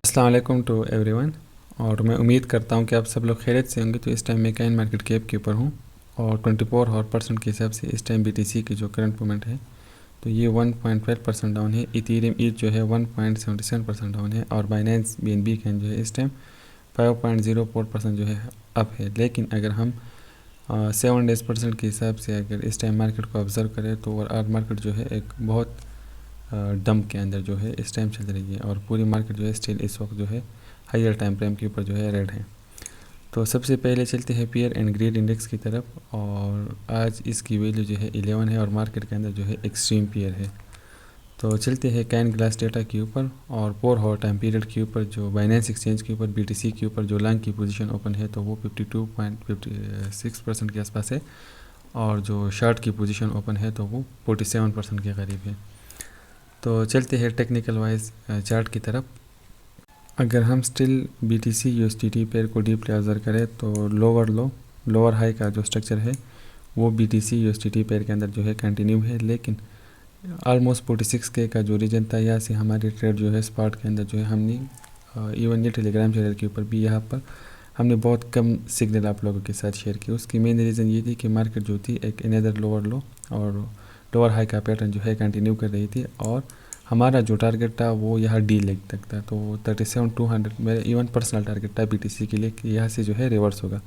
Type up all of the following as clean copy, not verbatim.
अस्सलाम वालेकुम to everyone. और मैं उम्मीद करता हूँ कि आप सब लोग खैरियत से होंगे। तो इस टाइम मैं कैन मार्केट कैप के ऊपर हूँ और 24 आवर % के हिसाब से इस टाइम BTC की जो करंट मूवमेंट है तो ये 1.5% डाउन है। इथेरियम ईथ जो है 1.77% डाउन है और बाइनेंस BNB कैन जो है इस टाइम 5.04% जो है अप है। लेकिन अगर हम 7 डेज़ % के हिसाब से अगर इस टाइम मार्केट को ऑब्ज़र्व करें तो ओवरऑल मार्केट जो है एक बहुत डंप के अंदर जो है इस टाइम चल रही है और पूरी मार्केट जो है स्टिल इस वक्त जो है हायर टाइम फ्रेम के ऊपर जो है रेड है। तो सबसे पहले चलते हैं पियर एंड ग्रीड इंडेक्स की तरफ और आज इसकी वैल्यू जो है 11 है और मार्केट के अंदर जो है एक्सट्रीम पियर है। तो चलते हैं कैन ग्लास डेटा के ऊपर और 4 आवर टाइम पीरियड के ऊपर जो बाइनेंस एक्सचेंज के ऊपर BTC के ऊपर जो लॉन्ग की पोजीशन ओपन है तो वो 52.56% के आसपास है और जो शॉर्ट की पोजीशन ओपन है तो वो 47% के करीब है। तो चलते हैं टेक्निकल वाइज चार्ट की तरफ। अगर हम स्टिल BTC USDT पेयर को डीपली ऑब्जर्व करें तो लोअर हाई का जो स्ट्रक्चर है वो BTC USDT पेयर के अंदर जो है कंटिन्यू है। लेकिन ऑलमोस्ट 46K का जो रीजन था यहाँ से हमारी ट्रेड जो है स्पॉट के अंदर जो है हमने इवन ये टेलीग्राम चैनल के ऊपर भी यहाँ पर हमने बहुत कम सिग्नल आप लोगों के साथ शेयर किया। उसकी मेन रीज़न ये थी कि मार्केट जो थी एक अनदर लोअर लो और लोअर हाई का पैटर्न जो है कंटिन्यू कर रही थी और हमारा जो टारगेट था वो यहाँ D लेग तक था। तो 37,200 मेरा इवन पर्सनल टारगेट था BTC के लिए कि यहाँ से जो है रिवर्स होगा।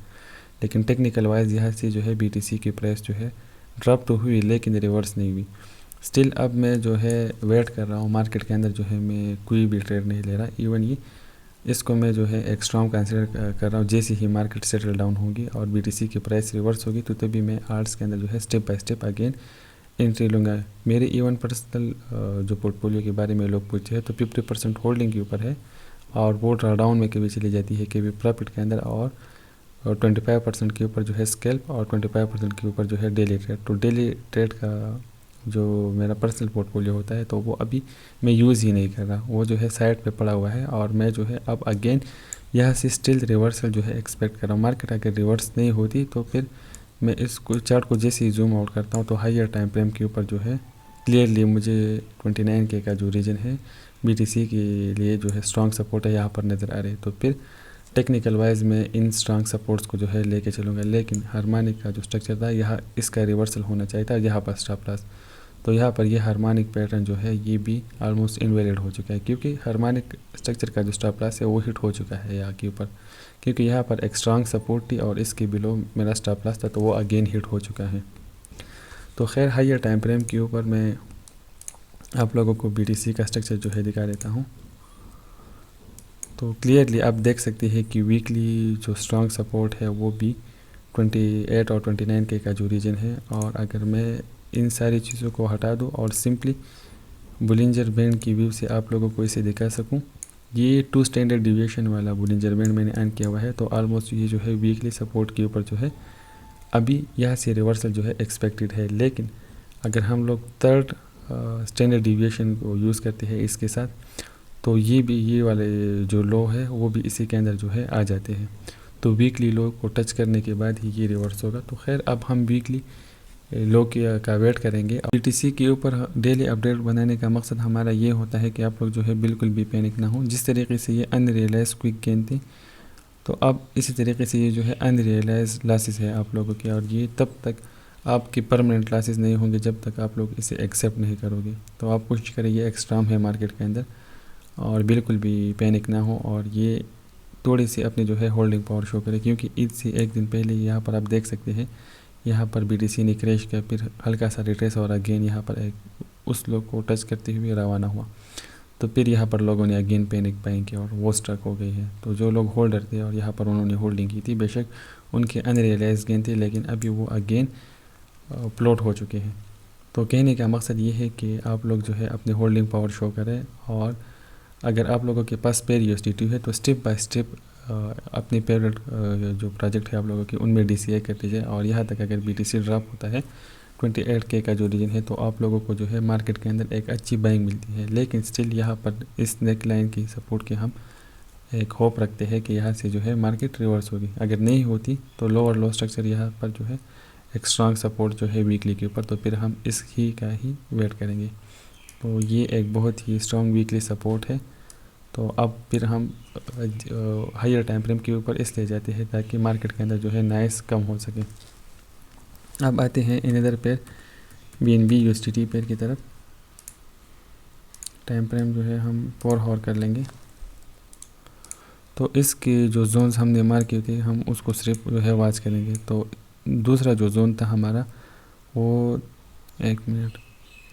लेकिन टेक्निकल वाइज यहाँ से जो है BTC की प्राइस जो है ड्रॉप तो हुई लेकिन रिवर्स नहीं हुई। स्टिल अब मैं जो है वेट कर रहा हूँ मार्केट के अंदर जो है मैं कोई भी ट्रेड नहीं ले रहा। इवन ये इसको मैं जो है एक स्ट्रॉन्ग कंसिडर कर रहा हूँ। जैसे ही मार्केट सेटल डाउन होगी और BTC की प्राइस रिवर्स होगी तो तभी मैं आर्ट्स के अंदर जो है step by step again entry लूँगा। मेरे इवन पर्सनल जो पोर्टफोलियो के बारे में लोग पूछते हैं तो 50% होल्डिंग के ऊपर है और वो ड्राडाउन में कभी चली जाती है कभी प्रॉफिट के अंदर और 25% के ऊपर जो है स्कैल्प और 25% के ऊपर जो है डेली ट्रेड। तो डेली ट्रेड का जो मेरा पर्सनल पोर्टफोलियो होता है तो वो अभी मैं यूज़ ही नहीं कर रहा, वो जो है साइड पे पड़ा हुआ है और मैं जो है अब अगेन यहाँ से स्टिल रिवर्सल जो है एक्सपेक्ट कर रहा हूँ। मार्केट अगर रिवर्स नहीं होती तो फिर मैं इस चार्ट को जैसे ही जूम आउट करता हूँ तो हायर टाइम फ्रेम के ऊपर जो है क्लियरली मुझे 29K का जो रीजन है BTC के लिए जो है स्ट्रॉन्ग सपोर्ट है यहाँ पर नज़र आ रही है। तो फिर टेक्निकल वाइज मैं इन स्ट्रॉन्ग सपोर्ट्स को जो है लेके चलूँगा। लेकिन हार्मोनिक का जो स्ट्रक्चर था यहाँ इसका रिवर्सल होना चाहिए था यहाँ पर स्टॉप लॉस। तो यहाँ पर ये हार्मोनिक पैटर्न जो है ये भी ऑलमोस्ट इनवैलिड हो चुका है क्योंकि हार्मोनिक स्ट्रक्चर का जो स्टॉप लॉस है वो हिट हो चुका है यहाँ के ऊपर क्योंकि यहाँ पर एक स्ट्रॉन्ग सपोर्ट थी और इसके बिलो मेरा स्टॉप लॉस था तो वो अगेन हिट हो चुका है। तो खैर हायर टाइम फ्रेम के ऊपर मैं आप लोगों को BTC का स्ट्रक्चर जो है दिखा देता हूँ। तो क्लियरली आप देख सकते हैं कि वीकली जो स्ट्रॉन्ग सपोर्ट है वो भी 28 और 29K का जो रीजन है। और अगर मैं इन सारी चीज़ों को हटा दूँ और सिंपली बुलिंजर बैंड की व्यू से आप लोगों को इसे दिखा सकूँ, ये 2 स्टैंडर्ड डिविएशन वाला बुलिंजर बैंड मैंने ऑन किया हुआ है। तो ऑलमोस्ट ये जो है वीकली सपोर्ट के ऊपर जो है अभी यहाँ से रिवर्सल जो है एक्सपेक्टेड है। लेकिन अगर हम लोग थर्ड स्टैंडर्ड डिविएशन को यूज़ करते हैं इसके साथ तो ये वाले जो लो है वो भी इसी के अंदर जो है आ जाते हैं। तो वीकली लो को टच करने के बाद ही ये रिवर्स होगा। तो खैर अब हम वीकली लो का वेट करेंगे। BTC के ऊपर डेली अपडेट बनाने का मकसद हमारा ये होता है कि आप लोग जो है बिल्कुल भी पैनिक ना हो। जिस तरीके से ये अनरियलाइज क्विक गेन थी तो अब इसी तरीके से ये जो है अनरियलाइज लॉसेस है आप लोगों के और ये तब तक आपकी परमानेंट लॉसेस नहीं होंगे जब तक आप लोग इसे एक्सेप्ट नहीं करोगे। तो आप कोशिश करें ये एक्सट्रीम है मार्केट के अंदर और बिल्कुल भी पैनिक ना हो और ये थोड़ी सी अपनी जो है होल्डिंग पावर शो करे क्योंकि ईद से एक दिन पहले यहाँ पर आप देख सकते हैं यहाँ पर BTC ने क्रैश किया, फिर हल्का सा रिट्रेस और अगेन यहाँ पर एक उस लोग को टच करते हुए रवाना हुआ। तो फिर यहाँ पर लोगों ने अगेन पैनिक बाइंग किया और वो स्ट्रक हो गई है। तो जो लोग होल्डर थे और यहाँ पर उन्होंने होल्डिंग की थी बेशक उनके अनरियलाइज गेन थे लेकिन अभी वो अगेन प्लॉट हो चुके हैं। तो कहने का मकसद ये है कि आप लोग जो है अपनी होल्डिंग पावर शो करें और अगर आप लोगों के पास पेयर USDT है तो स्टेप बाय स्टेप अपनी फेवरेट जो प्रोजेक्ट है आप लोगों की उनमें DCA कर लीजिए। और यहाँ तक अगर BTC ड्रॉप होता है 28K का जो रीजन है तो आप लोगों को जो है मार्केट के अंदर एक अच्छी बाइंग मिलती है। लेकिन स्टिल यहाँ पर इस नेक लाइन की सपोर्ट के हम एक होप रखते हैं कि यहाँ से जो है मार्केट रिवर्स होगी। अगर नहीं होती तो लोअर लो स्ट्रक्चर यहाँ पर जो है एक स्ट्रॉन्ग सपोर्ट जो है वीकली के ऊपर तो फिर हम इसकी का ही वेट करेंगे। तो ये एक बहुत ही स्ट्रॉन्ग वीकली सपोर्ट है तो अब फिर हम हायर टाइम फ्रेम के ऊपर इसलिए जाते हैं ताकि मार्केट के अंदर जो है नॉइस कम हो सके। अब आते हैं इनअदर पेयर BNB USDT पेयर की तरफ। टाइम फ्रेम जो है हम 4 आवर कर लेंगे। तो इसके जो जोन्स हमने मार्क किए थे हम उसको सिर्फ जो है वॉच करेंगे। तो दूसरा जो जोन था हमारा वो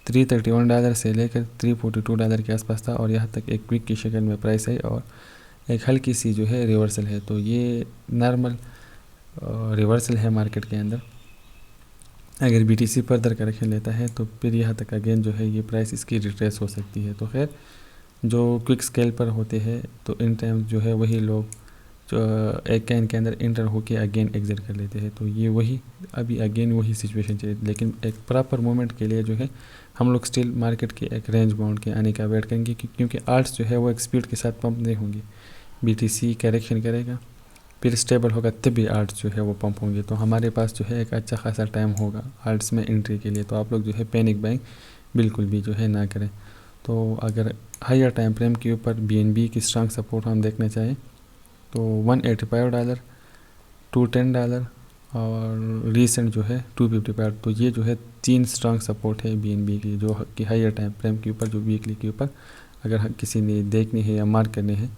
$331 से लेकर $342 के आसपास था और यहाँ तक एक क्विक की शक्ल में प्राइस है और एक हल्की सी जो है रिवर्सल है। तो ये नॉर्मल रिवर्सल है मार्केट के अंदर। अगर BTC फर्दर करेक्शन लेता है तो फिर यहाँ तक अगेन जो है ये प्राइस इसकी रिट्रेस हो सकती है। तो खैर जो क्विक स्केल पर होते हैं तो इन टाइम जो है वही लोग जो एक कैन के अंदर इंटर होके अगेन एग्जिट कर लेते हैं। तो ये वही अभी अगेन वही सिचुएशन चाहिए, लेकिन एक प्रॉपर मोमेंट के लिए जो है हम लोग स्टिल मार्केट के एक रेंज बाउंड के आने का वेट करेंगे क्योंकि आर्ट्स जो है वो एक स्पीड के साथ पंप नहीं होंगे। BTC करेक्शन करेगा फिर स्टेबल होगा तभी आर्ट्स जो है वो पंप होंगे। तो हमारे पास जो है एक अच्छा खासा टाइम होगा आर्ट्स में एंट्री के लिए। तो आप लोग जो है पैनिक बाइंग बिल्कुल भी जो है ना करें। तो अगर हायर टाइम फ्रेम के ऊपर BNB की स्ट्रांग सपोर्ट हम देखना चाहें तो $185, $210 और रिसेंट जो है $255। तो ये जो है 3 स्ट्रांग सपोर्ट है BNB की जो कि हायर टाइम फ्रेम के ऊपर जो वीकली के ऊपर अगर किसी ने देखनी है या मार्क करने हैं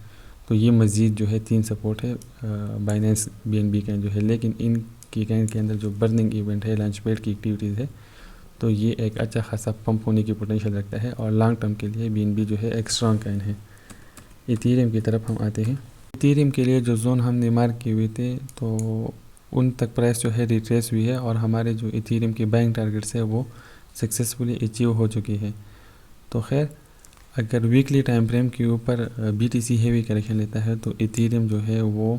तो ये मज़ीद जो है 3 सपोर्ट है बाइनेंस BNB का जो है। लेकिन इनकी कैन के अंदर जो बर्निंग इवेंट है लॉन्च पैड की एक्टिविटीज़ है तो ये एक अच्छा खासा पंप होने की पोटेंशियल रखता है और लॉन्ग टर्म के लिए BNB जो है एक स्ट्रॉन्ग कैन है। इथेरियम की तरफ हम आते हैं। इथेरियम के लिए जो जोन हमने मार्क किए हुए थे तो उन तक प्राइस जो है रिट्रेस हुई है और हमारे जो इथेरियम की बाइंग टारगेट्स है वो सक्सेसफुली अचीव हो चुकी है। तो खैर अगर वीकली टाइम फ्रेम के ऊपर BTC हेवी करेक्शन लेता है तो इथेरियम जो है वो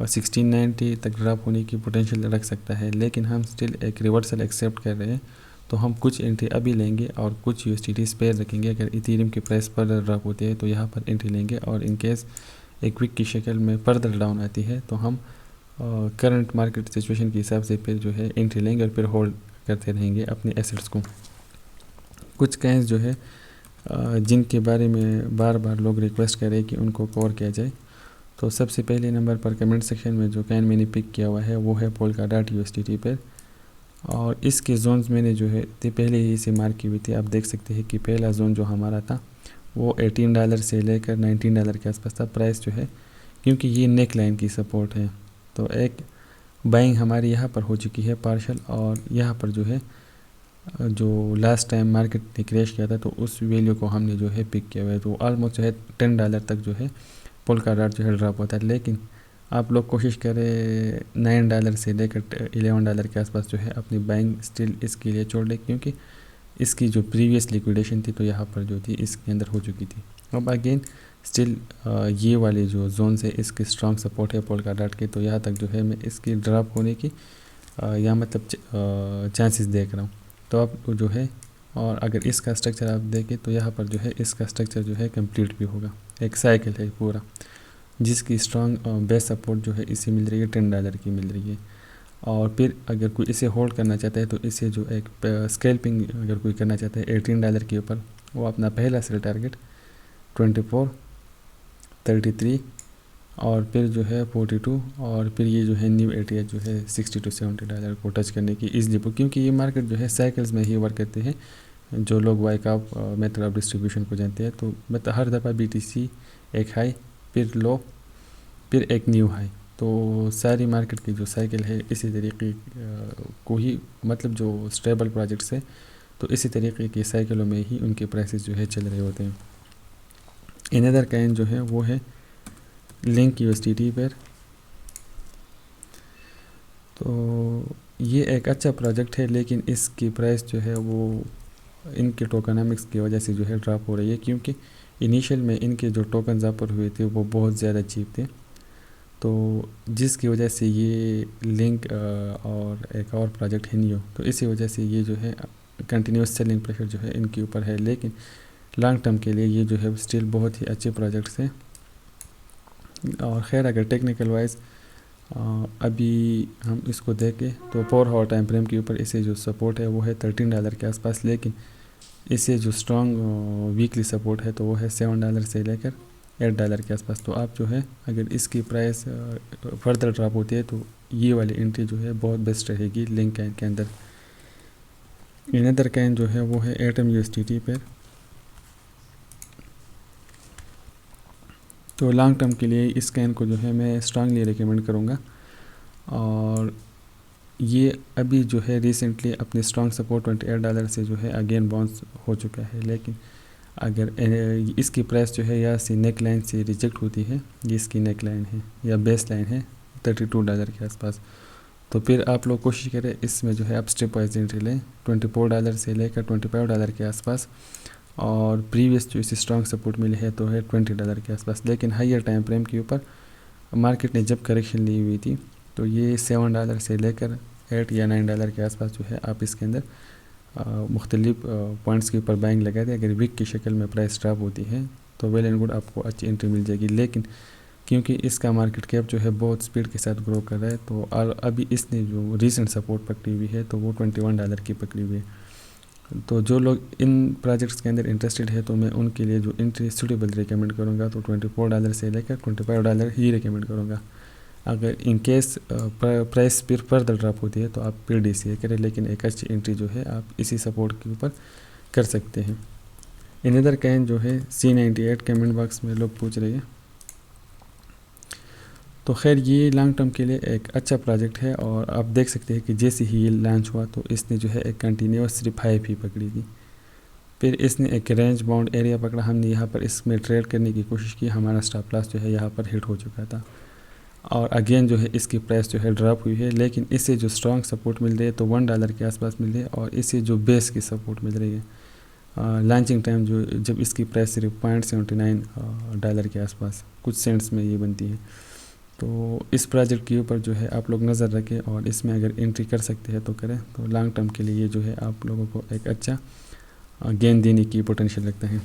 1690 तक ड्रॉप होने की पोटेंशियल रख सकता है। लेकिन हम स्टिल एक रिवर्सल एक्सेप्ट कर रहे हैं तो हम कुछ एंट्री अभी लेंगे और कुछ USDT स्पेयर रखेंगे। अगर इथेरियम की प्राइस फर्दर ड्रॉप होती है तो यहाँ पर एंट्री लेंगे और इन केस एक क्विक की शक्ल में फर्दर डाउन आती है तो हम करंट मार्केट सिचुएशन के हिसाब से फिर जो है एंट्री लेंगे और फिर होल्ड करते रहेंगे अपने एसेट्स को। कुछ कैंस जो है जिनके बारे में बार बार लोग रिक्वेस्ट करें कि उनको कवर किया जाए। तो सबसे पहले नंबर पर कमेंट सेक्शन में जो कैन मैंने पिक किया हुआ है वो है Polkadot USDT पर और इसके जोन्स मैंने जो है पहले ही इसे मार्क की हुई थी। आप देख सकते हैं कि पहला जोन जो हमारा था वो $18 से लेकर $19 के आसपास था प्राइस जो है, क्योंकि ये नेक लाइन की सपोर्ट है। तो एक बाइंग हमारी यहाँ पर हो चुकी है पार्शल और यहाँ पर जो है जो लास्ट टाइम मार्केट ने क्रैश किया था तो उस वैल्यू को हमने जो है पिक किया हुआ है। तो ऑलमोस्ट जो है $10 तक जो है Polkadot जो है ड्रॉप होता है। लेकिन आप लोग कोशिश करें $9 से लेकर $11 के आसपास जो है अपनी बाइंग स्टिल इसके लिए छोड़ लें, क्योंकि इसकी जो प्रीवियस लिक्विडेशन थी तो यहाँ पर जो थी इसके अंदर हो चुकी थी। अब अगेन स्टिल ये वाली जो जोन से इसकी स्ट्रॉन्ग सपोर्ट है Polkadot की, तो यहाँ तक जो है मैं इसकी ड्रॉप होने की या मतलब चांसेस देख रहा हूँ। तो अब जो है और अगर इसका स्ट्रक्चर आप देखें तो यहाँ पर जो है इसका स्ट्रक्चर जो है कंप्लीट भी होगा। एक साइकिल है पूरा जिसकी स्ट्रॉन्ग बेस सपोर्ट जो है इसे मिल रही है $10 की मिल रही है। और फिर अगर कोई इसे होल्ड करना चाहता है तो इसे जो एक स्कैल्पिंग अगर कोई करना चाहता है $18 के ऊपर, वो अपना पहला सेल टारगेट 24, 33 और फिर जो है 42 और फिर ये जो है न्यू एरिया जो है $60 to $70 को टच करने की ईजिली, क्योंकि ये मार्केट जो है साइकिल्स में ही वर्क करते हैं। जो लोग वाइकआउट मेथड ऑफ डिस्ट्रीब्यूशन को जानते हैं तो मतलब हर दफ़ा BTC एक हाई फिर लो फिर एक न्यू हाई, तो सारी मार्केट की जो साइकिल है इसी तरीके को ही मतलब जो स्टेबल प्रोजेक्ट्स है तो इसी तरीके की साइकिलों में ही उनके प्राइसेस जो है चल रहे होते हैं। इनअदर काइन जो है वो है लिंक USDT पर। तो ये एक अच्छा प्रोजेक्ट है लेकिन इसकी प्राइस जो है वो इनके टोकनामिक्स की वजह से जो है ड्रॉप हो रही है, क्योंकि इनिशियल में इनके जो टोकन ऑफर हुए थे वो बहुत ज़्यादा चीप थे, तो जिसकी वजह से ये लिंक और एक और प्रोजेक्ट है नियो, तो इसी वजह से ये जो है कंटिन्यूस सेलिंग प्रेशर जो है इनके ऊपर है। लेकिन लॉन्ग टर्म के लिए ये जो है स्टिल बहुत ही अच्छे प्रोजेक्ट्स हैं। और ख़ैर अगर टेक्निकल वाइज अभी हम इसको देखें तो 4 आवर टाइम फ्रेम के ऊपर इसे जो सपोर्ट है वो है $13 के आसपास, लेकिन इसे जो स्ट्रॉन्ग वीकली सपोर्ट है तो वो है $7 से लेकर $8 के आसपास। तो आप जो है अगर इसकी प्राइस फर्दर ड्रॉप होती है तो ये वाली एंट्री जो है बहुत बेस्ट रहेगी लिंक कैन के अंदर। अनदर कैन जो है वो है एटम USDT पर। तो लॉन्ग टर्म के लिए इस कैन को जो है मैं स्ट्रांगली रिकमेंड करूँगा। और ये अभी जो है रिसेंटली अपने स्ट्रॉन्ग सपोर्ट $28 से जो है अगेन बाउंस हो चुका है। लेकिन अगर इसकी प्राइस जो है या सी नेक लाइन से रिजेक्ट होती है, ये इसकी नेक लाइन है या बेस लाइन है $32 के आसपास, तो फिर आप लोग कोशिश करें इसमें जो है आप स्टेप वाइज एंट्री लें $24 से लेकर $25 के आसपास। और प्रीवियस जो इसे स्ट्रॉन्ग सपोर्ट मिले है तो है $20 के आसपास। लेकिन हाइयर टाइम फ्रेम के ऊपर मार्केट ने जब करेक्शन ली हुई थी तो ये $7 से लेकर $8 या $9 के आसपास जो है आप इसके अंदर मुख्तलिफ पॉइंट्स के ऊपर बाइंग लगा दें। अगर वीक की शक्ल में प्राइस ड्रॉप होती है तो वेल एंड गुड आपको अच्छी एंट्री मिल जाएगी। लेकिन क्योंकि इसका मार्केट कैप जो है बहुत स्पीड के साथ ग्रो कर रहा है तो अभी इसने जो रीसेंट सपोर्ट पकड़ी हुई है तो वो $21 की पकड़ी हुई है। तो जो लोग इन प्रोजेक्ट्स के अंदर इंटरेस्टेड है तो मैं उनके लिए जो एंट्री सूटेबल रिकमेंड करूँगा तो $24 से लेकर $25 ही रिकमेंड करूँगा। अगर इन केस प्राइस फिर फर्दर ड्रॉप होती है तो आप फिर DCA करें, लेकिन एक अच्छी एंट्री जो है आप इसी सपोर्ट के ऊपर कर सकते हैं। अनदर कैन जो है C98 कमेंट बॉक्स में लोग पूछ रहे हैं। तो खैर ये लॉन्ग टर्म के लिए एक अच्छा प्रोजेक्ट है और आप देख सकते हैं कि जैसे ही ये लॉन्च हुआ तो इसने जो है एक कंटिन्यूस सिर्फ हाई ही पकड़ी थी, फिर इसने एक रेंज बाउंड एरिया पकड़ा। हमने यहाँ पर इसमें ट्रेड करने की कोशिश की, हमारा स्टॉप लॉस जो है यहाँ पर हिट हो चुका था और अगेन जो है इसकी प्राइस जो है ड्रॉप हुई है। लेकिन इससे जो स्ट्रॉन्ग सपोर्ट मिल रही है तो $1 के आसपास मिल रही है और इससे जो बेस की सपोर्ट मिल रही है लॉन्चिंग टाइम जो जब इसकी प्राइस सिर्फ $0.79 के आसपास कुछ सेंट्स में ये बनती है। तो इस प्रोजेक्ट के ऊपर जो है आप लोग नज़र रखें और इसमें अगर एंट्री कर सकते हैं तो करें। तो लॉन्ग टर्म के लिए ये जो है आप लोगों को एक अच्छा गेन देने की पोटेंशियल रखता है।